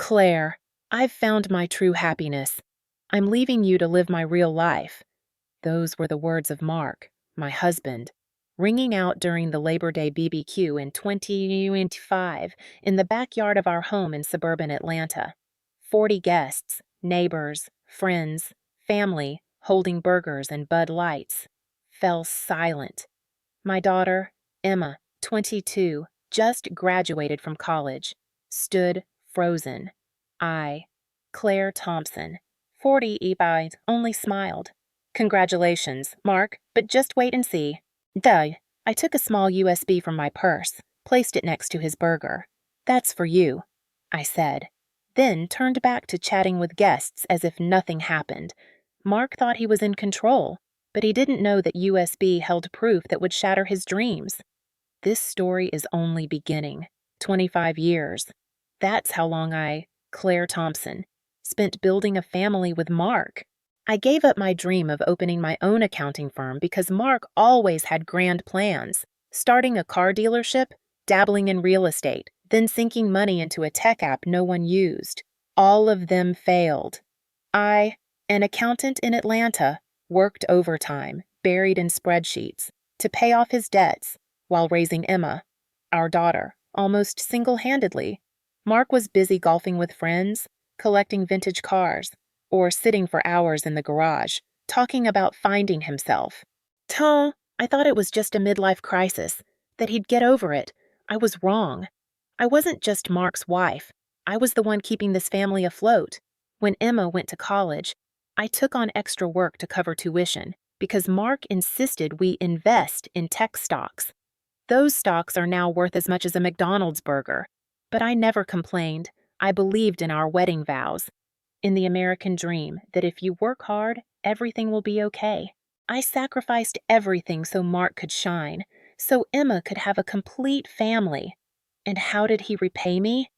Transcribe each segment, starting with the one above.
Claire, I've found my true happiness. I'm leaving you to live my real life. Those were the words of Mark, my husband, ringing out during the Labor Day BBQ in 2025 in the backyard of our home in suburban Atlanta. 40 guests, neighbors, friends, family, holding burgers and Bud Lights, fell silent. My daughter, Emma, 22, just graduated from college, stood frozen. I, Claire Thompson, 40 EBIs, only smiled. Congratulations, Mark, but just wait and see. Duh. I took a small USB from my purse, placed it next to his burger. That's for you, I said, then turned back to chatting with guests as if nothing happened. Mark thought he was in control, but he didn't know that USB held proof that would shatter his dreams. This story is only beginning. 25 years. That's how long I, Claire Thompson, spent building a family with Mark. I gave up my dream of opening my own accounting firm because Mark always had grand plans, starting a car dealership, dabbling in real estate, then sinking money into a tech app no one used. All of them failed. I, an accountant in Atlanta, worked overtime, buried in spreadsheets, to pay off his debts while raising Emma, our daughter, almost single-handedly. Mark was busy golfing with friends, collecting vintage cars, or sitting for hours in the garage, talking about finding himself. Tom, I thought it was just a midlife crisis, that he'd get over it. I was wrong. I wasn't just Mark's wife. I was the one keeping this family afloat. When Emma went to college, I took on extra work to cover tuition because Mark insisted we invest in tech stocks. Those stocks are now worth as much as a McDonald's burger. But I never complained. I believed in our wedding vows, in the American dream that if you work hard, everything will be okay. I sacrificed everything so Mark could shine, so Emma could have a complete family. And how did he repay me?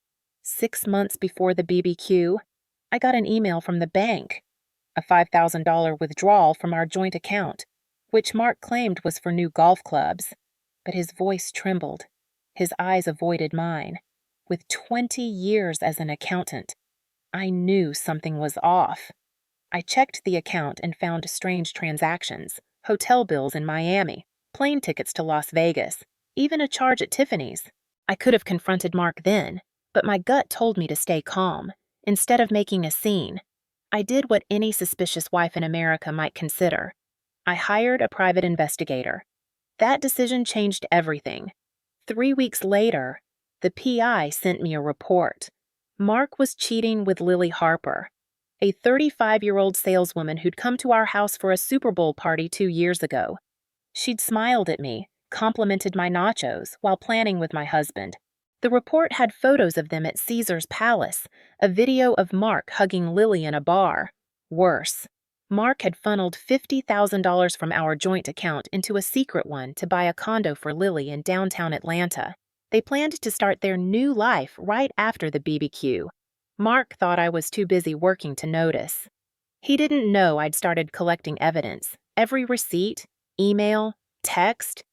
6 months before the BBQ, I got an email from the bank, a $5,000 withdrawal from our joint account, which Mark claimed was for new golf clubs. But his voice trembled. His eyes avoided mine. With 20 years as an accountant, I knew something was off. I checked the account and found strange transactions, hotel bills in Miami, plane tickets to Las Vegas, even a charge at Tiffany's. I could have confronted Mark then, but my gut told me to stay calm. Instead of making a scene, I did what any suspicious wife in America might consider. I hired a private investigator. That decision changed everything. 3 weeks later, the PI sent me a report. Mark was cheating with Lily Harper, a 35-year-old saleswoman who'd come to our house for a Super Bowl party 2 years ago. She'd smiled at me, complimented my nachos while planning with my husband. The report had photos of them at Caesar's Palace, a video of Mark hugging Lily in a bar. Worse, Mark had funneled $50,000 from our joint account into a secret one to buy a condo for Lily in downtown Atlanta. They planned to start their new life right after the BBQ. Mark thought I was too busy working to notice. He didn't know I'd started collecting evidence. Every receipt, email, text.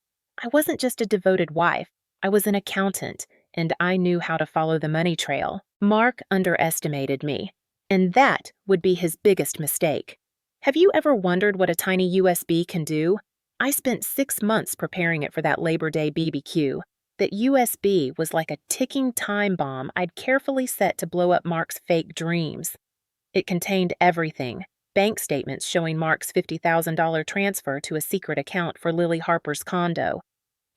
I wasn't just a devoted wife. I was an accountant, and I knew how to follow the money trail. Mark underestimated me, and that would be his biggest mistake. Have you ever wondered what a tiny USB can do? I spent 6 months preparing it for that Labor Day BBQ. That USB was like a ticking time bomb I'd carefully set to blow up Mark's fake dreams. It contained everything: bank statements showing Mark's $50,000 transfer to a secret account for Lily Harper's condo.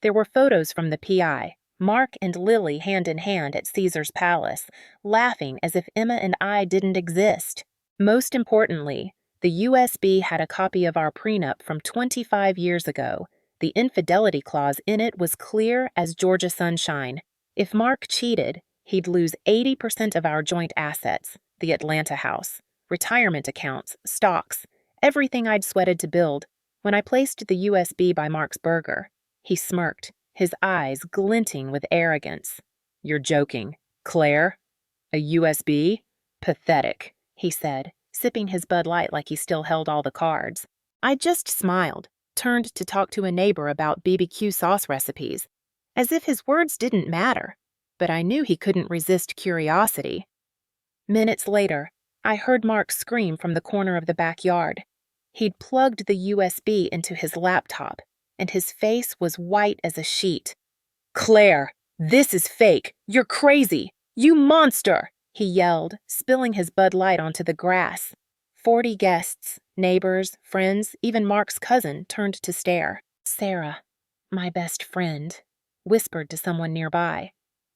There were photos from the PI, Mark and Lily hand in hand at Caesar's Palace, laughing as if Emma and I didn't exist. Most importantly, the USB had a copy of our prenup from 25 years ago. The infidelity clause in it was clear as Georgia sunshine. If Mark cheated, he'd lose 80% of our joint assets, the Atlanta house, retirement accounts, stocks, everything I'd sweated to build. When I placed the USB by Mark's burger, he smirked, his eyes glinting with arrogance. "You're joking, Claire? A USB? Pathetic," he said, sipping his Bud Light like he still held all the cards. I just smiled, turned to talk to a neighbor about BBQ sauce recipes, as if his words didn't matter, but I knew he couldn't resist curiosity. Minutes later, I heard Mark scream from the corner of the backyard. He'd plugged the USB into his laptop, and his face was white as a sheet. "Claire, this is fake! You're crazy! You monster!" he yelled, spilling his Bud Light onto the grass. 40 guests, neighbors, friends, even Mark's cousin turned to stare. Sarah, my best friend, whispered to someone nearby.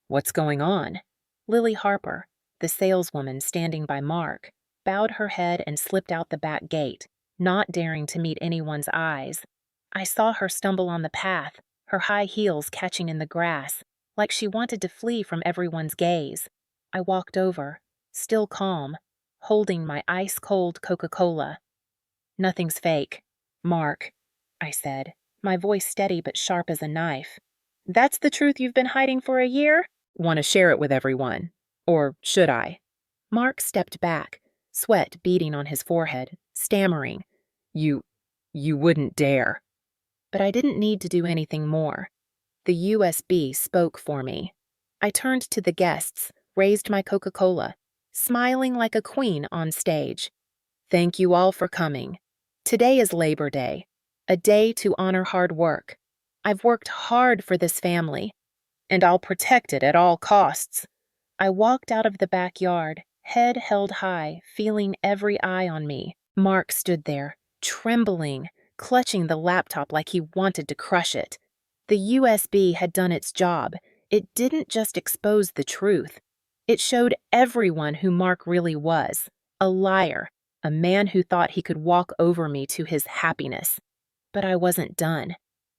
"What's going on?" Lily Harper, the saleswoman standing by Mark, bowed her head and slipped out the back gate, not daring to meet anyone's eyes. I saw her stumble on the path, her high heels catching in the grass, like she wanted to flee from everyone's gaze. I walked over, still calm, holding my ice-cold Coca-Cola. "Nothing's fake, Mark," I said, my voice steady but sharp as a knife. "That's the truth you've been hiding for a year? Want to share it with everyone? Or should I?" Mark stepped back, sweat beading on his forehead, stammering, You wouldn't dare." But I didn't need to do anything more. The USB spoke for me. I turned to the guests, raised my Coca-Cola, smiling like a queen on stage. "Thank you all for coming. Today is Labor Day, a day to honor hard work. I've worked hard for this family, and I'll protect it at all costs." I walked out of the backyard, head held high, feeling every eye on me. Mark stood there, trembling, clutching the laptop like he wanted to crush it. The USB had done its job. It didn't just expose the truth. It showed everyone who Mark really was, a liar, a man who thought he could walk over me to his happiness. But I wasn't done.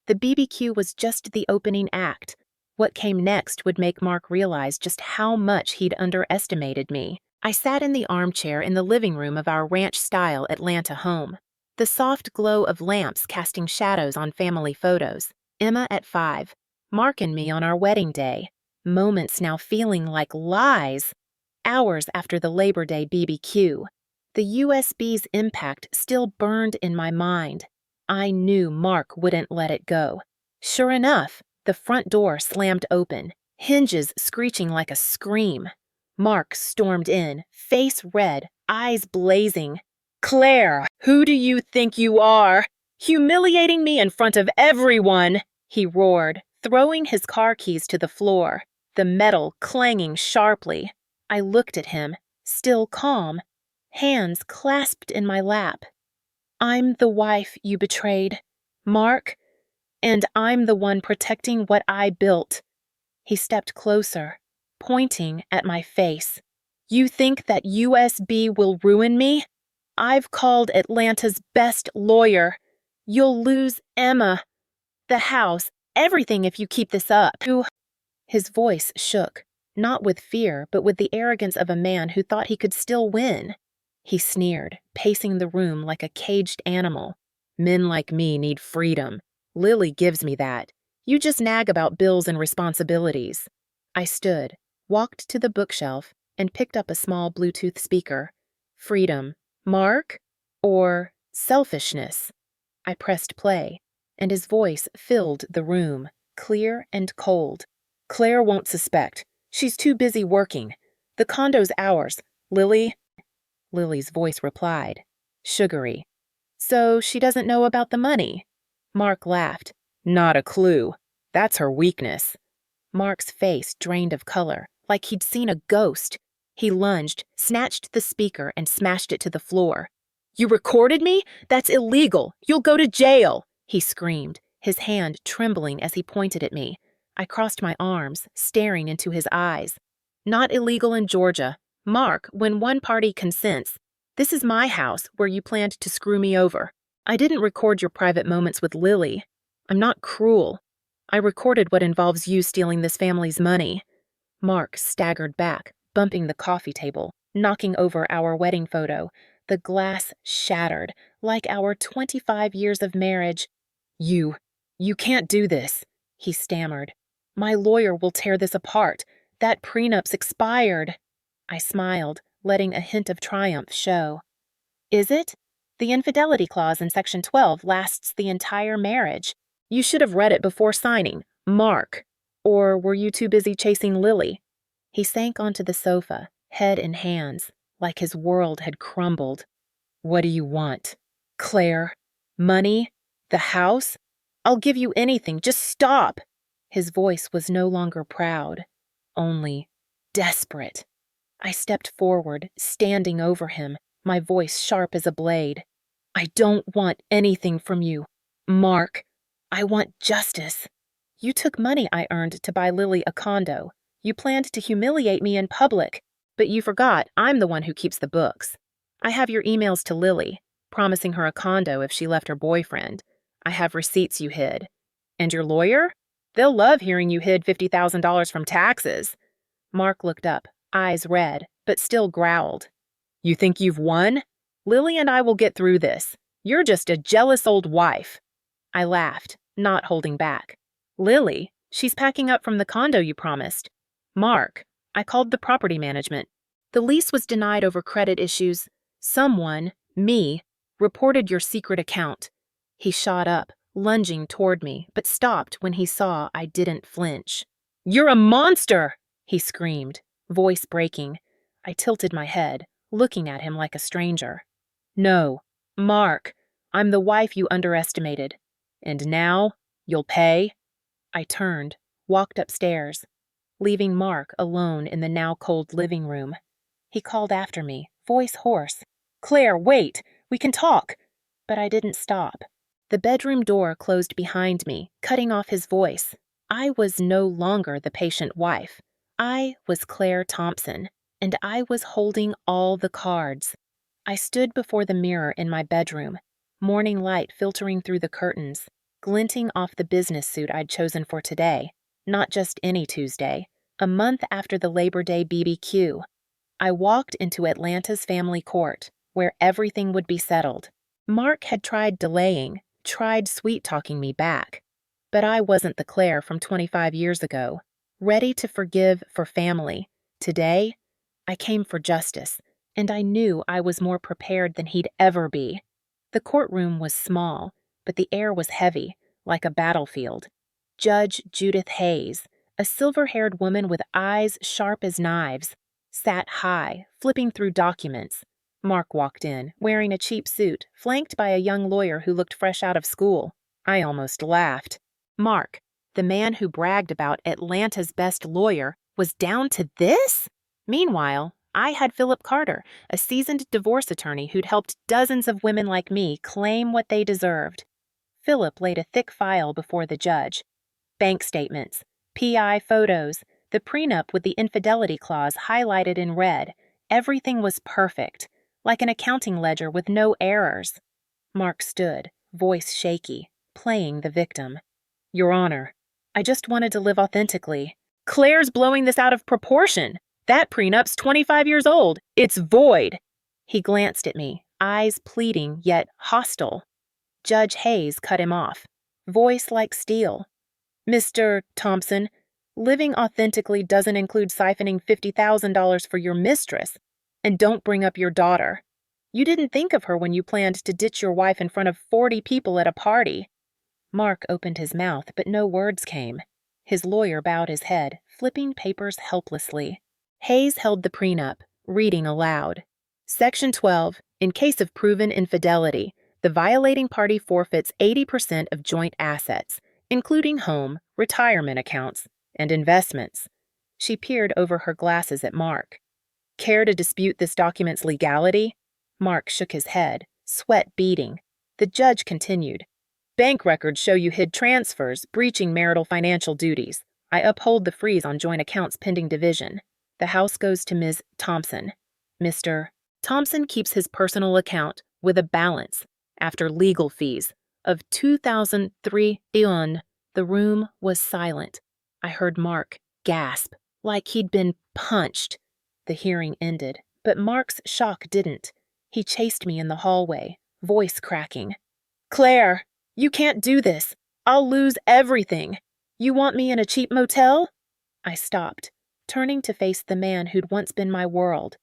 The BBQ was just the opening act. What came next would make Mark realize just how much he'd underestimated me. I sat in the armchair in the living room of our ranch-style Atlanta home, the soft glow of lamps casting shadows on family photos. Emma at 5, Mark and me on our wedding day, moments now feeling like lies. Hours after the Labor Day BBQ, the USB's impact still burned in my mind. I knew Mark wouldn't let it go. Sure enough, the front door slammed open, hinges screeching like a scream. Mark stormed in, face red, eyes blazing. "Claire, who do you think you are? Humiliating me in front of everyone!" he roared, throwing his car keys to the floor, the metal clanging sharply. I looked at him, still calm, hands clasped in my lap. "I'm the wife you betrayed, Mark, and I'm the one protecting what I built." He stepped closer, pointing at my face. "You think that USB will ruin me? I've called Atlanta's best lawyer. You'll lose Emma, the house, everything if you keep this up." His voice shook, not with fear, but with the arrogance of a man who thought he could still win. He sneered, pacing the room like a caged animal. "Men like me need freedom. Lily gives me that. You just nag about bills and responsibilities." I stood, walked to the bookshelf, and picked up a small Bluetooth speaker. Freedom, Mark? Or selfishness? I pressed play, and his voice filled the room, clear and cold. "Claire won't suspect. She's too busy working. The condo's ours. Lily's voice replied, sugary. "So she doesn't know about the money?" Mark laughed. "Not a clue. That's her weakness." Mark's face drained of color, like he'd seen a ghost. He lunged, snatched the speaker, and smashed it to the floor. "You recorded me? That's illegal. You'll go to jail," he screamed, his hand trembling as he pointed at me. I crossed my arms, staring into his eyes. "Not illegal in Georgia. Mark, when one party consents. This is my house where you planned to screw me over. I didn't record your private moments with Lily. I'm not cruel. I recorded what involves you stealing this family's money." Mark staggered back, bumping the coffee table, knocking over our wedding photo. The glass shattered, like our 25 years of marriage. You can't do this," he stammered. "My lawyer will tear this apart. That prenup's expired." I smiled, letting a hint of triumph show. "Is it? The infidelity clause in Section 12 lasts the entire marriage. You should have read it before signing, Mark. Or were you too busy chasing Lily?" He sank onto the sofa, head in hands, like his world had crumbled. "What do you want?" "Claire, money? The house? I'll give you anything. Just stop." His voice was no longer proud, only desperate. I stepped forward, standing over him, my voice sharp as a blade. "I don't want anything from you, Mark. I want justice. You took money I earned to buy Lily a condo. You planned to humiliate me in public, but you forgot I'm the one who keeps the books. I have your emails to Lily, promising her a condo if she left her boyfriend. I have receipts you hid. And your lawyer? They'll love hearing you hid $50,000 from taxes." Mark looked up, eyes red, but still growled. "You think you've won? Lily and I will get through this. You're just a jealous old wife." I laughed, not holding back. "Lily? She's packing up from the condo you promised." "Mark, I called the property management. The lease was denied over credit issues. Someone, me, reported your secret account." He shot up, lunging toward me, but stopped when he saw I didn't flinch. "You're a monster!" he screamed, voice breaking. I tilted my head, looking at him like a stranger. "No, Mark, I'm the wife you underestimated. And now, you'll pay?" I turned, walked upstairs, leaving Mark alone in the now cold living room. He called after me, voice hoarse. "Claire, wait! We can talk!" But I didn't stop. The bedroom door closed behind me, cutting off his voice. I was no longer the patient wife. I was Claire Thompson, and I was holding all the cards. I stood before the mirror in my bedroom, morning light filtering through the curtains, glinting off the business suit I'd chosen for today, not just any Tuesday, a month after the Labor Day BBQ. I walked into Atlanta's family court, where everything would be settled. Mark had tried delaying, tried sweet-talking me back. But I wasn't the Claire from 25 years ago, ready to forgive for family. Today, I came for justice, and I knew I was more prepared than he'd ever be. The courtroom was small, but the air was heavy, like a battlefield. Judge Judith Hayes, a silver-haired woman with eyes sharp as knives, sat high, flipping through documents. Mark walked in, wearing a cheap suit, flanked by a young lawyer who looked fresh out of school. I almost laughed. Mark, the man who bragged about Atlanta's best lawyer, was down to this? Meanwhile, I had Philip Carter, a seasoned divorce attorney who'd helped dozens of women like me claim what they deserved. Philip laid a thick file before the judge. Bank statements, PI photos, the prenup with the infidelity clause highlighted in red. Everything was perfect, like an accounting ledger with no errors. Mark stood, voice shaky, playing the victim. "Your Honor, I just wanted to live authentically. Claire's blowing this out of proportion. That prenup's 25 years old. It's void." He glanced at me, eyes pleading yet hostile. Judge Hayes cut him off, voice like steel. "Mr. Thompson, living authentically doesn't include siphoning $50,000 for your mistress. And don't bring up your daughter. You didn't think of her when you planned to ditch your wife in front of 40 people at a party." Mark opened his mouth, but no words came. His lawyer bowed his head, flipping papers helplessly. Hayes held the prenup, reading aloud. "Section 12. In case of proven infidelity, the violating party forfeits 80% of joint assets, including home, retirement accounts, and investments." She peered over her glasses at Mark. "Care to dispute this document's legality?" Mark shook his head, sweat beading. The judge continued. "Bank records show you hid transfers, breaching marital financial duties. I uphold the freeze on joint accounts pending division. The house goes to Ms. Thompson. Mr. Thompson keeps his personal account with a balance, after legal fees, of $2,003. The room was silent. I heard Mark gasp, like he'd been punched. The hearing ended, but Mark's shock didn't. He chased me in the hallway, voice cracking. "Claire, you can't do this. I'll lose everything. You want me in a cheap motel?" I stopped, turning to face the man who'd once been my world.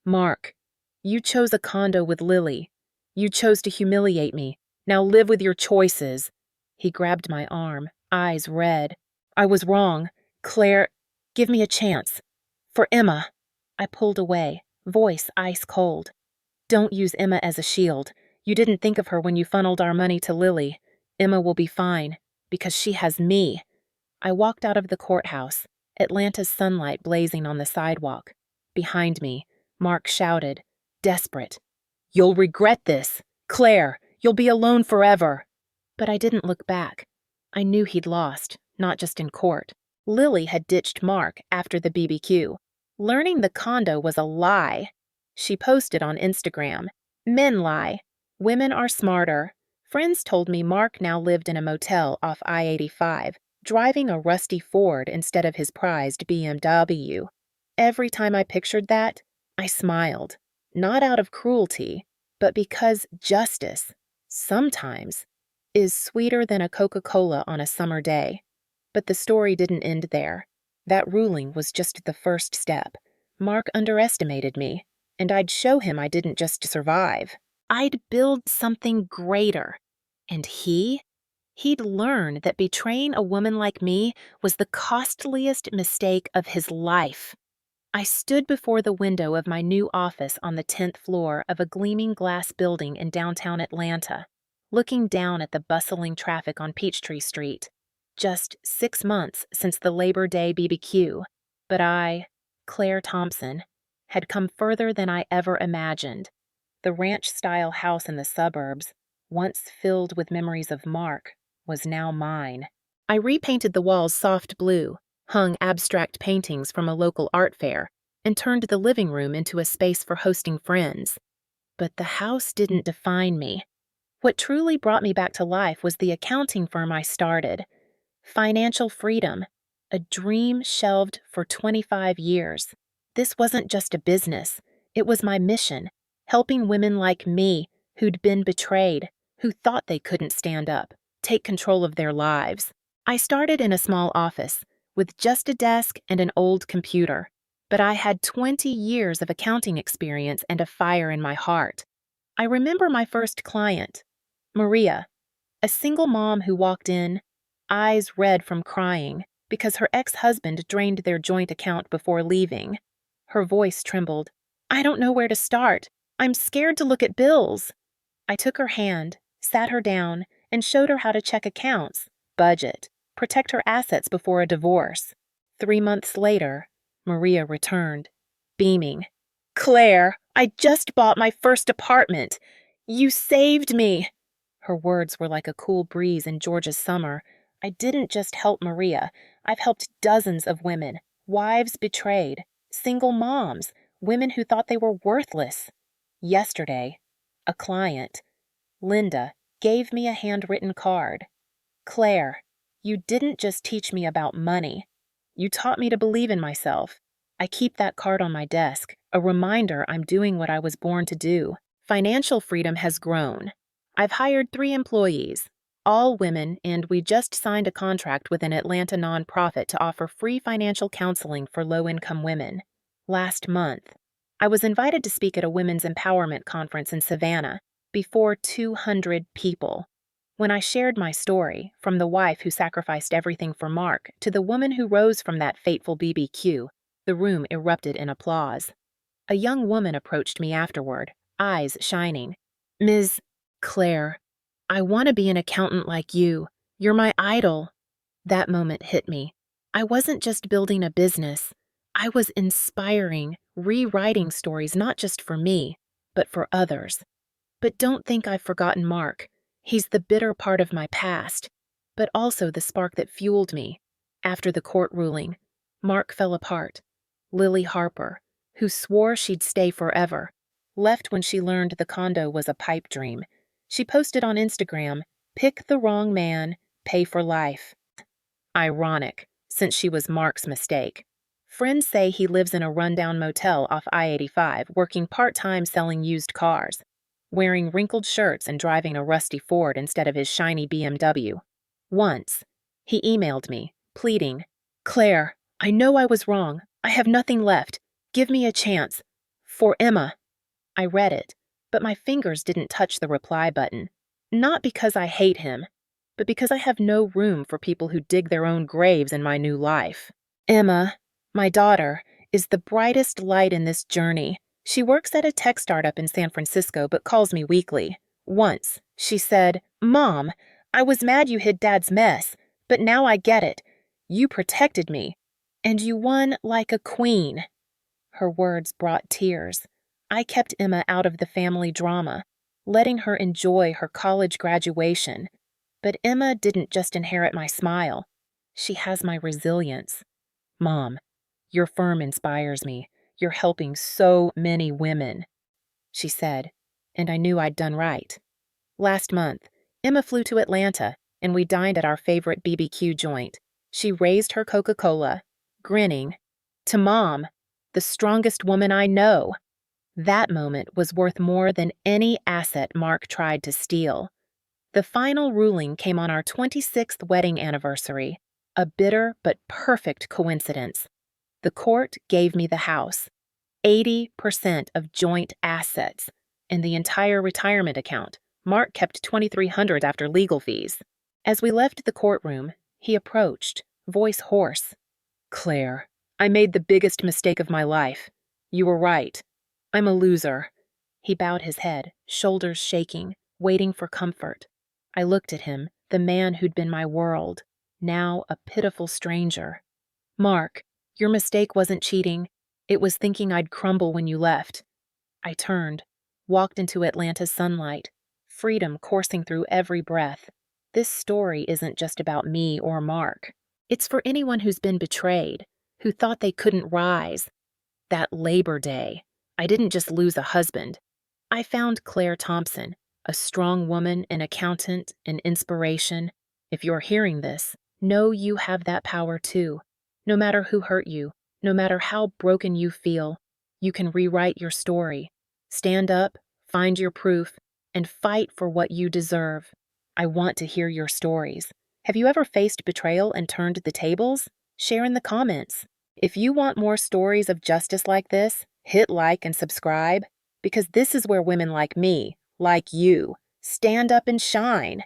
"Mark, you chose a condo with Lily. You chose to humiliate me. Now live with your choices." He grabbed my arm, eyes red. "I was wrong. Claire, give me a chance. For Emma." I pulled away, voice ice cold. Don't use Emma as a shield. You didn't think of her when you funneled our money to Lily. Emma will be fine, because she has me. I walked out of the courthouse, Atlanta's sunlight blazing on the sidewalk. Behind me, Mark shouted, desperate. You'll regret this. Claire, you'll be alone forever. But I didn't look back. I knew he'd lost, not just in court. Lily had ditched Mark after the BBQ. Learning the condo was a lie. She posted on Instagram, men lie. Women are smarter. Friends told me Mark now lived in a motel off I-85, driving a rusty Ford instead of his prized BMW. Every time I pictured that, I smiled. Not out of cruelty, but because justice, sometimes, is sweeter than a Coca-Cola on a summer day. But the story didn't end there. That ruling was just the first step. Mark underestimated me, and I'd show him I didn't just survive. I'd build something greater. And he'd learn that betraying a woman like me was the costliest mistake of his life. I stood before the window of my new office on the 10th floor of a gleaming glass building in downtown Atlanta, looking down at the bustling traffic on Peachtree Street. Just 6 months since the Labor Day BBQ, but I, Claire Thompson, had come further than I ever imagined. The ranch-style house in the suburbs, once filled with memories of Mark, was now mine. I repainted the walls soft blue, hung abstract paintings from a local art fair, and turned the living room into a space for hosting friends. But the house didn't define me. What truly brought me back to life was the accounting firm I started. Financial freedom, a dream shelved for 25 years. This wasn't just a business. It was my mission, helping women like me who'd been betrayed, who thought they couldn't stand up, take control of their lives. I started in a small office, with just a desk and an old computer, but I had 20 years of accounting experience and a fire in my heart. I remember my first client, Maria, a single mom who walked in, eyes red from crying because her ex-husband drained their joint account before leaving. Her voice trembled. I don't know where to start. I'm scared to look at bills. I took her hand, sat her down, and showed her how to check accounts, budget, protect her assets before a divorce. 3 months later, Maria returned, beaming. Claire, I just bought my first apartment. You saved me. Her words were like a cool breeze in Georgia's summer. I didn't just help Maria. I've helped dozens of women, wives betrayed, single moms, women who thought they were worthless. Yesterday, a client, Linda, gave me a handwritten card. Claire, you didn't just teach me about money. You taught me to believe in myself. I keep that card on my desk, a reminder I'm doing what I was born to do. Financial freedom has grown. I've hired 3 employees, all women, and we just signed a contract with an Atlanta nonprofit to offer free financial counseling for low-income women. Last month, I was invited to speak at a women's empowerment conference in Savannah before 200 people. When I shared my story, from the wife who sacrificed everything for Mark to the woman who rose from that fateful BBQ, the room erupted in applause. A young woman approached me afterward, eyes shining. Ms. Claire, I want to be an accountant like you. You're my idol. That moment hit me. I wasn't just building a business. I was inspiring, rewriting stories not just for me, but for others. But don't think I've forgotten Mark. He's the bitter part of my past, but also the spark that fueled me. After the court ruling, Mark fell apart. Lily Harper, who swore she'd stay forever, left when she learned the condo was a pipe dream. She posted on Instagram, "Pick the wrong man, pay for life." Ironic, since she was Mark's mistake. Friends say he lives in a rundown motel off I-85, working part-time selling used cars, wearing wrinkled shirts and driving a rusty Ford instead of his shiny BMW. Once, he emailed me, pleading, Claire, I know I was wrong. I have nothing left. Give me a chance. For Emma. I read it, but my fingers didn't touch the reply button. Not because I hate him, but because I have no room for people who dig their own graves in my new life. Emma, my daughter, is the brightest light in this journey. She works at a tech startup in San Francisco but calls me weekly. Once, she said, "Mom, I was mad you hid Dad's mess, but now I get it. You protected me, and you won like a queen." Her words brought tears. I kept Emma out of the family drama, letting her enjoy her college graduation. But Emma didn't just inherit my smile. She has my resilience. "Mom, your firm inspires me. You're helping so many women," she said, and I knew I'd done right. Last month, Emma flew to Atlanta, and we dined at our favorite BBQ joint. She raised her Coca-Cola, grinning, "To Mom, the strongest woman I know." That moment was worth more than any asset Mark tried to steal. The final ruling came on our 26th wedding anniversary, a bitter but perfect coincidence. The court gave me the house, 80% of joint assets, and the entire retirement account. Mark kept $2,300 after legal fees. As we left the courtroom, he approached, voice hoarse. "Claire, I made the biggest mistake of my life. You were right. I'm a loser." He bowed his head, shoulders shaking, waiting for comfort. I looked at him, the man who'd been my world, now a pitiful stranger. "Mark, your mistake wasn't cheating. It was thinking I'd crumble when you left." I turned, walked into Atlanta's sunlight, freedom coursing through every breath. This story isn't just about me or Mark. It's for anyone who's been betrayed, who thought they couldn't rise. That Labor Day, I didn't just lose a husband. I found Claire Thompson, a strong woman, an accountant, an inspiration. If you're hearing this, know you have that power too. No matter who hurt you, no matter how broken you feel, you can rewrite your story. Stand up, find your proof, and fight for what you deserve. I want to hear your stories. Have you ever faced betrayal and turned the tables? Share in the comments. If you want more stories of justice like this, hit like and subscribe, because this is where women like me, like you, stand up and shine.